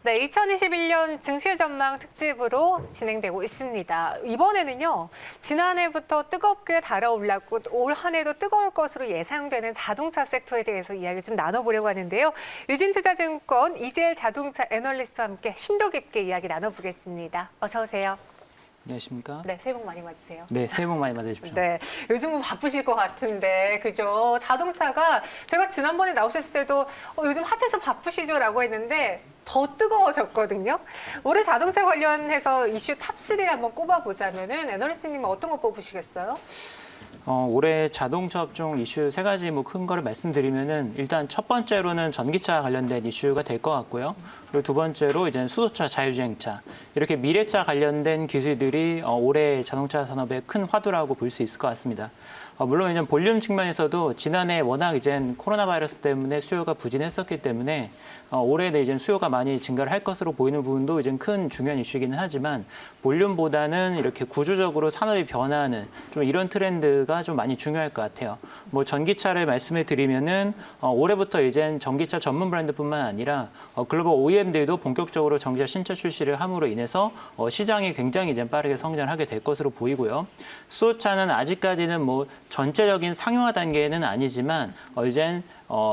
네, 2021년 증시 전망 특집으로 진행되고 있습니다. 이번에는요, 지난해부터 뜨겁게 달아올랐고 올 한 해도 뜨거울 것으로 예상되는 자동차 섹터에 대해서 이야기 좀 나눠보려고 하는데요. 유진투자증권 이재일 자동차 애널리스트와 함께 심도 깊게 이야기 나눠보겠습니다. 어서 오세요. 안녕하십니까? 네, 새해 복 많이 받으세요. 네, 새해 복 많이 받으십시오. 네, 요즘 뭐 바쁘실 것 같은데, 그죠? 자동차가 제가 지난번에 나오셨을 때도 요즘 핫해서 바쁘시죠라고 했는데 더 뜨거워졌거든요. 올해 자동차 관련해서 이슈 탑3 한번 꼽아보자면은 애널리스트님은 어떤 거 뽑으시겠어요? 올해 자동차 업종 이슈 세 가지 큰 거를 말씀드리면은 일단 첫 번째로는 전기차 관련된 이슈가 될 것 같고요. 그리고 두 번째로 이제 수소차, 자율주행차 이렇게 미래차 관련된 기술들이 올해 자동차 산업의 큰 화두라고 볼 수 있을 것 같습니다. 물론 이제 볼륨 측면에서도 지난해 워낙 이제 코로나 바이러스 때문에 수요가 부진했었기 때문에 올해는 이제 수요가 많이 증가를 할 것으로 보이는 부분도 이제 큰 중요한 이슈이기는 하지만 볼륨보다는 이렇게 구조적으로 산업이 변화하는 좀 이런 트렌드가 좀 많이 중요할 것 같아요. 뭐 전기차를 말씀해 드리면은 올해부터 이제 전기차 전문 브랜드뿐만 아니라 글로벌 OEM들도 본격적으로 전기차 신차 출시를 함으로 인해서 시장이 굉장히 이제 빠르게 성장하게 될 것으로 보이고요. 수소차는 아직까지는 뭐 전체적인 상용화 단계는 아니지만 이제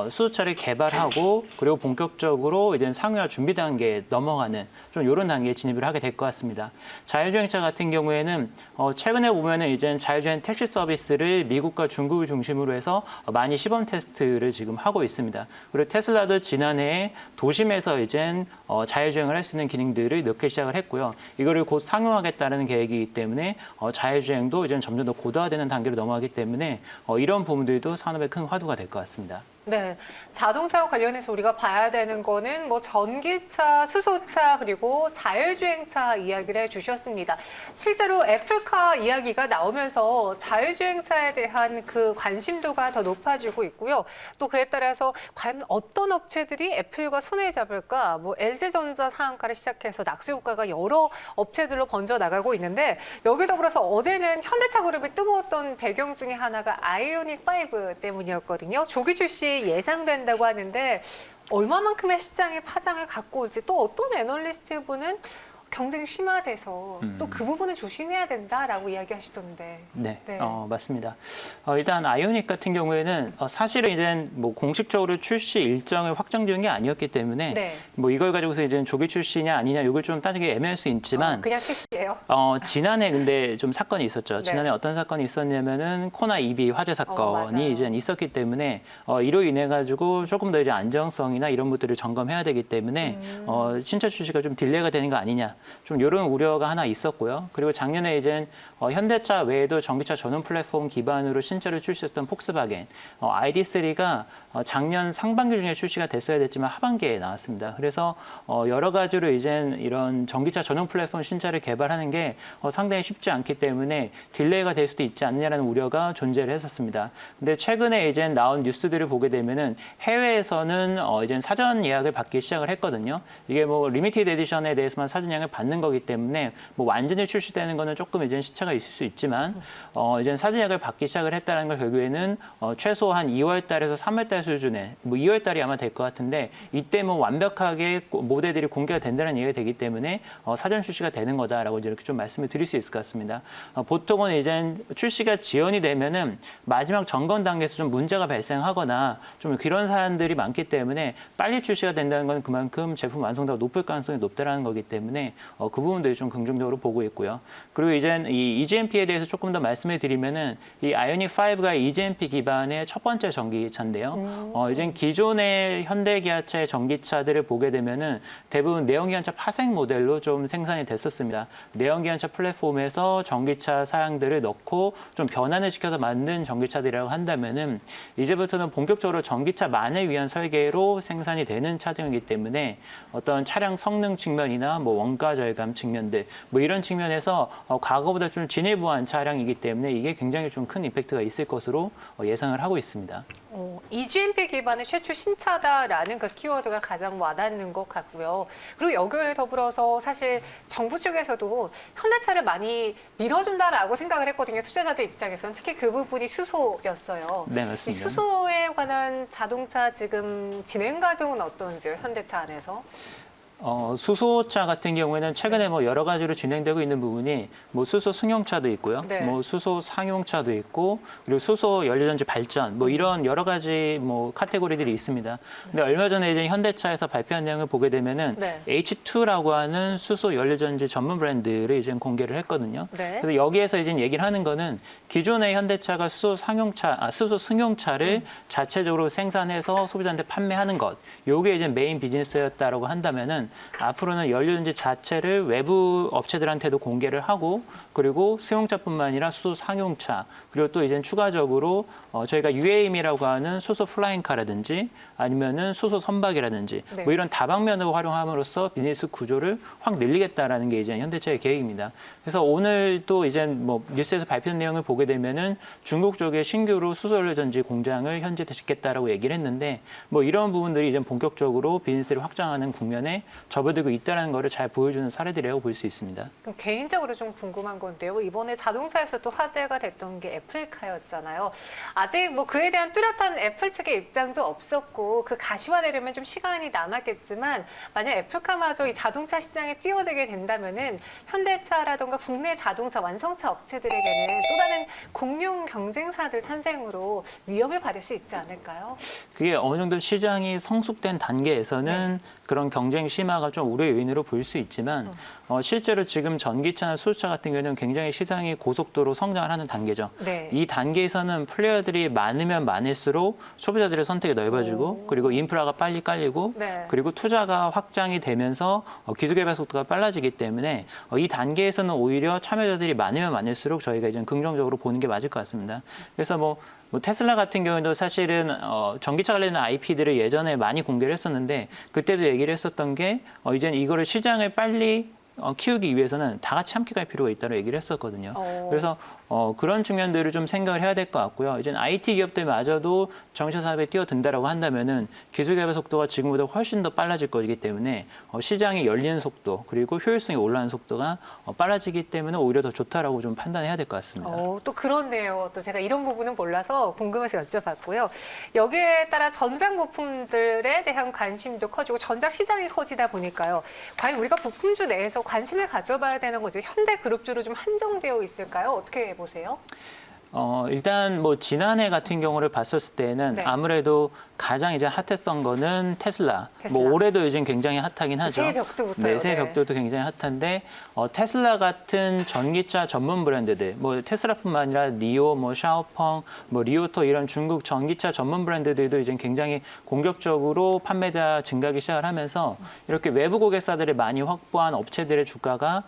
수소차를 개발하고 그리고 본격적으로 이제 상용화 준비 단계에 넘어가는 좀 이런 단계에 진입을 하게 될 것 같습니다. 자율주행차 같은 경우에는 최근에 보면은 이제 자율주행 택시 서비스를 미국과 중국을 중심으로 해서 많이 시범 테스트를 지금 하고 있습니다. 그리고 테슬라도 지난해에 도심에서 이제 자율주행을 할 수 있는 기능들을 넣기 시작을 했고요. 이거를 곧 상용하겠다는 계획이기 때문에 자율주행도 이제 점점 더 고도화되는 단계로 넘어가기 때문에 이런 부분들도 산업의 큰 화두가 될 것 같습니다. 네, 자동차와 관련해서 우리가 봐야 되는 거는 뭐 전기차, 수소차, 그리고 자율주행차 이야기를 해주셨습니다. 실제로 애플카 이야기가 나오면서 자율주행차에 대한 그 관심도가 더 높아지고 있고요. 또 그에 따라서 과연 어떤 업체들이 애플과 손을 잡을까? 뭐 LG전자 상한가를 시작해서 낙수 효과가 여러 업체들로 번져 나가고 있는데 여기 더불어서 어제는 현대차 그룹이 뜨거웠던 배경 중에 하나가 아이오닉 5 때문이었거든요. 조기 출시 예상된다고 하는데 얼마만큼의 시장의 파장을 갖고 올지 또 어떤 애널리스트분은 경쟁이 심화돼서 또 그 부분을 조심해야 된다라고 이야기하시던데. 네, 네. 맞습니다. 일단 아이오닉 같은 경우에는 사실은 이제 뭐 공식적으로 출시 일정을 확정 지은 게 아니었기 때문에 네. 뭐 이걸 가지고서 이제 조기 출시냐 아니냐 이걸 좀 따지기 애매할 수 있지만 그냥 출시예요. 지난해 근데 좀 사건이 있었죠. 네. 지난해 어떤 사건이 있었냐면은 코나 EB 화재 사건이 맞아요. 이제 있었기 때문에 이로 인해 가지고 조금 더 이제 안정성이나 이런 것들을 점검해야 되기 때문에 신차 출시가 좀 딜레이가 되는 거 아니냐. 좀 이런 우려가 하나 있었고요. 그리고 작년에 이제 현대차 외에도 전기차 전원 플랫폼 기반으로 신차를 출시했던 폭스바겐 ID3가 작년 상반기 중에 출시가 됐어야 됐지만 하반기에 나왔습니다. 그래서 여러 가지로 이제 이런 전기차 전용 플랫폼 신차를 개발하는 게 상당히 쉽지 않기 때문에 딜레이가 될 수도 있지 않느냐라는 우려가 존재를 했었습니다. 근데 최근에 이제 나온 뉴스들을 보게 되면은 해외에서는 이제 사전 예약을 받기 시작을 했거든요. 이게 뭐 리미티드 에디션에 대해서만 사전 예약을 받는 거기 때문에 뭐 완전히 출시되는 거는 조금 이제 시차가 있을 수 있지만 이제 사전 예약을 받기 시작을 했다는 걸 결국에는 최소 한 2월 달에서 3월 달 수준에 뭐 2월 달이 아마 될 것 같은데 이때 뭐 완벽하게 모델들이 공개가 된다는 얘기가 되기 때문에 사전 출시가 되는 거다라고 이렇게 좀 말씀을 드릴 수 있을 것 같습니다. 보통은 이제 출시가 지연이 되면은 마지막 점검 단계에서 좀 문제가 발생하거나 좀 그런 사안들이 많기 때문에 빨리 출시가 된다는 건 그만큼 제품 완성도가 높을 가능성이 높다라는 거기 때문에 그 부분들이 좀 긍정적으로 보고 있고요. 그리고 이제 이 EGMP에 대해서 조금 더 말씀을 드리면은 이 아이오닉 5가 EGMP 기반의 첫 번째 전기차인데요. 이제 기존의 현대기아차의 전기차들을 보게 되면은 대부분 내연기관차 파생 모델로 좀 생산이 됐었습니다. 내연기관차 플랫폼에서 전기차 사양들을 넣고 좀 변환을 시켜서 만든 전기차들이라고 한다면은 이제부터는 본격적으로 전기차만을 위한 설계로 생산이 되는 차종이기 때문에 어떤 차량 성능 측면이나 뭐 원가 절감 측면들 뭐 이런 측면에서 과거보다 좀 진일보한 차량이기 때문에 이게 굉장히 좀 큰 임팩트가 있을 것으로 예상을 하고 있습니다. EGMP 기반의 최초 신차다라는 그 키워드가 가장 와닿는 것 같고요. 그리고 여기에 더불어서 사실 정부 측에서도 현대차를 많이 밀어준다라고 생각을 했거든요. 투자자들 입장에서는 특히 그 부분이 수소였어요. 네, 이 맞습니다. 수소에 관한 자동차 지금 진행 과정은 어떤지요, 현대차 안에서? 수소차 같은 경우에는 최근에 뭐 여러 가지로 진행되고 있는 부분이 뭐 수소 승용차도 있고요. 네. 뭐 수소 상용차도 있고 그리고 수소 연료전지 발전 뭐 이런 여러 가지 뭐 카테고리들이 있습니다. 근데 얼마 전에 이제 현대차에서 발표한 내용을 보게 되면은 네. H2라고 하는 수소 연료전지 전문 브랜드를 이제 공개를 했거든요. 네. 그래서 여기에서 이제 얘기를 하는 거는 기존의 현대차가 수소 승용차를 자체적으로 생산해서 소비자한테 판매하는 것. 요게 이제 메인 비즈니스였다라고 한다면은 앞으로는 연료전지 자체를 외부 업체들한테도 공개를 하고 그리고 수용차뿐만 아니라 수소 상용차 그리고 또 이제 추가적으로 저희가 UAM이라고 하는 수소 플라잉카라든지 아니면은 수소 선박이라든지 네. 뭐 이런 다방면으로 활용함으로써 비즈니스 구조를 확 늘리겠다라는 게 이제 현대차의 계획입니다. 그래서 오늘 또 이제 뭐 뉴스에서 발표된 내용을 보게 되면은 중국 쪽에 신규로 수소 연료전지 공장을 현재 짓겠다라고 얘기를 했는데 뭐 이런 부분들이 이제 본격적으로 비즈니스를 확장하는 국면에 접어들고 있다는 거를 잘 보여주는 사례들이라고 볼 수 있습니다. 그럼 개인적으로 좀 궁금한 건데요. 이번에 자동차에서 또 화제가 됐던 게 애플카였잖아요. 아직 뭐 그에 대한 뚜렷한 애플 측의 입장도 없었고 그 가시화되려면 좀 시간이 남았겠지만 만약 애플카마저 이 자동차 시장에 뛰어들게 된다면은 현대차라던가 국내 자동차 완성차 업체들에게는 또 다른 공룡 경쟁사들 탄생으로 위협을 받을 수 있지 않을까요? 그게 어느 정도 시장이 성숙된 단계에서는 그런 경쟁 심화가 좀 우려 요인으로 보일 수 있지만 실제로 지금 전기차나 수소차 같은 경우는 굉장히 시장이 고속도로 성장을 하는 단계죠. 네. 이 단계에서는 플레이어들이 많으면 많을수록 소비자들의 선택이 넓어지고 그리고 인프라가 빨리 깔리고 네. 그리고 투자가 확장이 되면서 기술개발 속도가 빨라지기 때문에 이 단계에서는 오히려 참여자들이 많으면 많을수록 저희가 이제 긍정적으로 보는 게 맞을 것 같습니다. 그래서 뭐 테슬라 같은 경우도 사실은 전기차 관련된 IP들을 예전에 많이 공개를 했었는데 그때도 얘기를 했었던 게 이제는 이거를 시장을 빨리 키우기 위해서는 다 같이 함께 갈 필요가 있다고 얘기를 했었거든요. 그래서 그런 측면들을 좀 생각을 해야 될 것 같고요. 이제 IT 기업들마저도 전기차 사업에 뛰어든다라고 한다면은 기술 개발 속도가 지금보다 훨씬 더 빨라질 거기 때문에 시장이 열리는 속도 그리고 효율성이 올라가는 속도가 빨라지기 때문에 오히려 더 좋다라고 좀 판단해야 될 것 같습니다. 또 그렇네요. 또 제가 이런 부분은 몰라서 궁금해서 여쭤봤고요. 여기에 따라 전장 부품들에 대한 관심도 커지고 전장 시장이 커지다 보니까요. 과연 우리가 부품주 내에서 관심을 가져봐야 되는 거지 현대그룹주로 좀 한정되어 있을까요? 어떻게 보세요? 일단 뭐 지난해 같은 경우를 봤었을 때는 네. 아무래도 가장 이제 핫했던 거는 테슬라. 뭐 올해도 요즘 굉장히 핫하긴 하죠. 새해 벽두부터요. 네, 새해 벽두도 굉장히 핫한데 테슬라 같은 전기차 전문 브랜드들, 뭐 테슬라뿐만 아니라 니오, 뭐 샤오펑, 뭐 리오토 이런 중국 전기차 전문 브랜드들도 이제 굉장히 공격적으로 판매자 증가하기 시작을 하면서 이렇게 외부 고객사들을 많이 확보한 업체들의 주가가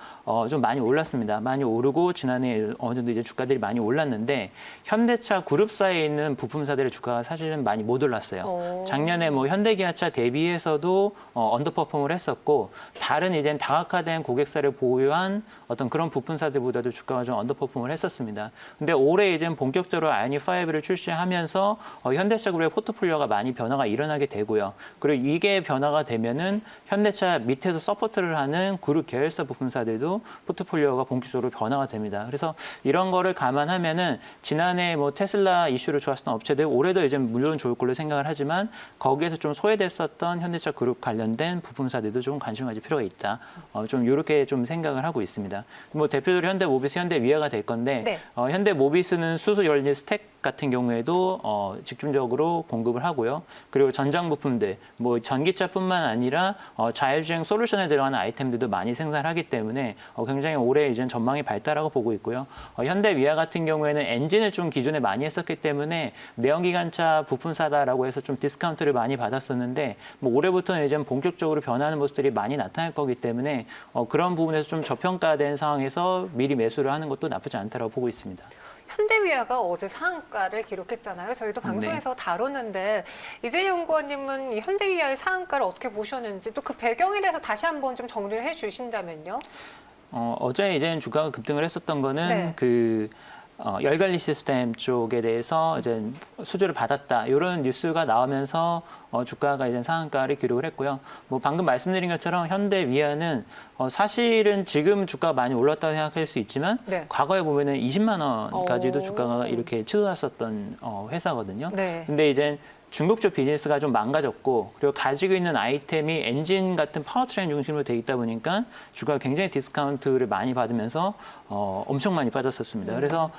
좀 많이 올랐습니다. 많이 오르고 지난해 어느 정도 이제 주가들이 많이 올랐는데 현대차 그룹사에 있는 부품사들의 주가가 사실은 많이 못 올랐어요. 작년에 뭐 현대기아차 대비해서도 언더퍼폼을 했었고 다른 이제 다각화된 고객사를 보유한 어떤 그런 부품사들보다도 주가가 좀 언더퍼폼을 했었습니다. 근데 올해 이제 본격적으로 아이오닉5를 출시하면서 현대차 그룹의 포트폴리오가 많이 변화가 일어나게 되고요. 그리고 이게 변화가 되면은 현대차 밑에서 서포트를 하는 그룹 계열사 부품사들도 포트폴리오가 본격적으로 변화가 됩니다. 그래서 이런 거를 감안하면은 지난해 뭐 테슬라 이슈로 좋았었던 업체들 올해도 이제 물론 좋을 걸로 생각을 하지만 거기에서 좀 소외됐었던 현대차 그룹 관련된 부품사들도 좀 관심 가질 필요가 있다. 좀 이렇게 좀 생각을 하고 있습니다. 뭐 대표적으로 현대모비스, 현대위아가 될 건데 네. 현대모비스는 수소 연료 스택 같은 경우에도 집중적으로 공급을 하고요. 그리고 전장 부품들, 뭐 전기차뿐만 아니라 자율주행 솔루션에 들어가는 아이템들도 많이 생산하기 때문에 굉장히 올해 이제 전망이 밝다라고 보고 있고요. 현대위아 같은 경우에는 엔진을 좀 기존에 많이 했었기 때문에 내연기관차 부품사다라고 해서 좀 디스카운트를 많이 받았었는데 뭐 올해부터는 이제 본격적으로 변하는 모습들이 많이 나타날 거기 때문에 그런 부분에서 좀 저평가된 상황에서 미리 매수를 하는 것도 나쁘지 않다라고 보고 있습니다. 현대위아가 어제 상한가를 기록했잖아요. 저희도 방송에서 다뤘는데 이재용 연구원님은 이 현대위아의 상한가를 어떻게 보셨는지 또 그 배경에 대해서 다시 한번 좀 정리를 해주신다면요. 어제 이제 주가가 급등을 했었던 거는 네. 열관리 시스템 쪽에 대해서 이제 수주를 받았다 이런 뉴스가 나오면서 주가가 이제 상한가를 기록을 했고요. 뭐 방금 말씀드린 것처럼 현대위아는 사실은 지금 주가가 많이 올랐다고 생각할 수 있지만 네. 과거에 보면은 20만 원까지도 주가가 이렇게 치솟았었던 회사거든요. 네. 근데 이제 중국 쪽 비즈니스가 좀 망가졌고 그리고 가지고 있는 아이템이 엔진 같은 파워트레인 중심으로 돼 있다 보니까 주가가 굉장히 디스카운트를 많이 받으면서 엄청 많이 빠졌었습니다. 그래서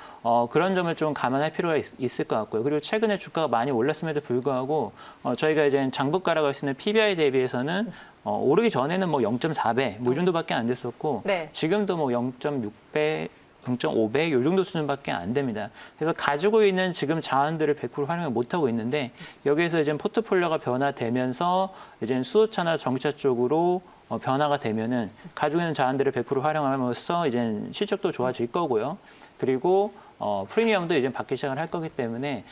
그런 점을 좀 감안할 필요가 있을 것 같고요. 그리고 최근에 주가가 많이 올랐음에도 불구하고 저희가 이제 장부가라고 할 수 있는 PBR 대비해서는 오르기 전에는 뭐 0.4배 뭐 이 정도밖에 안 됐었고 네. 지금도 뭐 0.6배 0.5배 이 정도 수준밖에 안 됩니다. 그래서 가지고 있는 지금 자원들을 100% 활용을 못하고 있는데 여기에서 이제 포트폴리오가 변화되면서 이제 수소차나 전기차 쪽으로 변화가 되면은 가지고 있는 자원들을 100% 활용함으로써 이제 실적도 좋아질 거고요. 그리고 프리미엄도 이제 받기 시작을 할 거기 때문에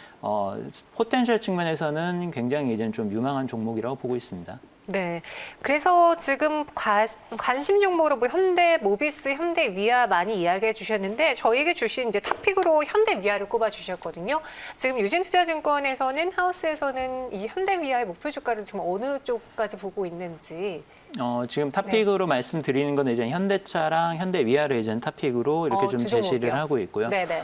포텐셜 측면에서는 굉장히 이제 좀 유망한 종목이라고 보고 있습니다. 네. 그래서 지금 관심 종목으로 뭐 현대 모비스, 현대 위아 많이 이야기해 주셨는데 저희에게 주신 이제 탑픽으로 현대 위아를 꼽아 주셨거든요. 지금 유진투자증권에서는 하우스에서는 이 현대 위아의 목표 주가를 지금 어느 쪽까지 보고 있는지. 지금 탑픽으로 말씀드리는 건 이제 현대차랑 현대 위아를 이제 탑픽으로 이렇게 좀 두 제시를 종목이요? 하고 있고요. 네네.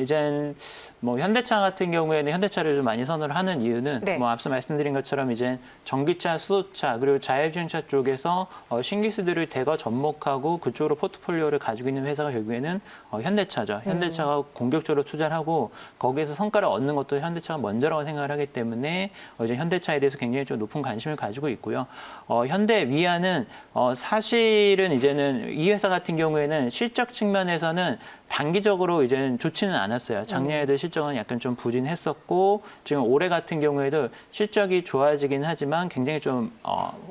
이제 뭐 현대차 같은 경우에는 현대차를 좀 많이 선호를 하는 이유는 네. 뭐 앞서 말씀드린 것처럼 이제 전기차, 수소차 그리고 자율주행차 쪽에서 신기술들을 대거 접목하고 그쪽으로 포트폴리오를 가지고 있는 회사가 결국에는 현대차죠. 현대차가 공격적으로 투자를 하고 거기에서 성과를 얻는 것도 현대차가 먼저라고 생각을 하기 때문에 이제 현대차에 대해서 굉장히 좀 높은 관심을 가지고 있고요. 현대 위아는 사실은 이제는 이 회사 같은 경우에는 실적 측면에서는 단기적으로 이제는 좋지는 않았어요. 작년에도 실적은 약간 좀 부진했었고 지금 올해 같은 경우에도 실적이 좋아지긴 하지만 굉장히 좀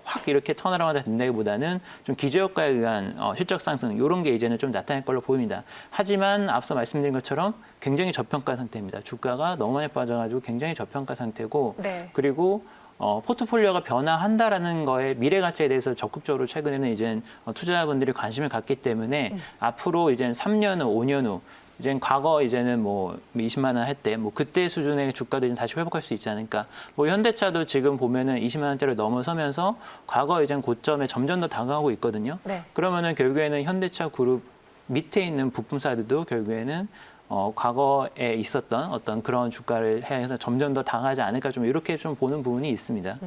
확 이렇게 턴어라운드 된다기보다는 좀 기저효과에 의한 실적 상승 이런 게 이제는 좀 나타날 걸로 보입니다. 하지만 앞서 말씀드린 것처럼 굉장히 저평가 상태입니다. 주가가 너무 많이 빠져가지고 굉장히 저평가 상태고 네. 그리고 포트폴리오가 변화한다라는 거에 미래 가치에 대해서 적극적으로 최근에는 이제 투자자분들이 관심을 갖기 때문에 앞으로 이제 3년 후, 5년 후 이제 과거 이제는 뭐 20만 원 할 때 뭐 그때 수준의 주가도 이제 다시 회복할 수 있지 않을까. 뭐 현대차도 지금 보면은 20만 원대를 넘어서면서 과거 이제 고점에 점점 더 다가가고 있거든요. 네. 그러면은 결국에는 현대차 그룹 밑에 있는 부품사들도 결국에는 과거에 있었던 어떤 그런 주가를 향해서 점점 더 다가가지 않을까 좀 이렇게 좀 보는 부분이 있습니다.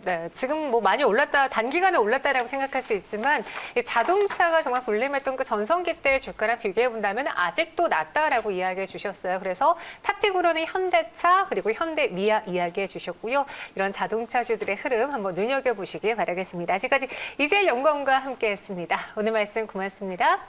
네, 지금 뭐 많이 올랐다, 단기간에 올랐다라고 생각할 수 있지만 이 자동차가 정말 불림했던 그 전성기 때의 주가랑 비교해 본다면 아직도 낮다라고 이야기해 주셨어요. 그래서 탑픽으로는 현대차 그리고 현대 미아 이야기해 주셨고요. 이런 자동차주들의 흐름 한번 눈여겨보시길 바라겠습니다. 아직까지 이재일 연구원과 함께했습니다. 오늘 말씀 고맙습니다.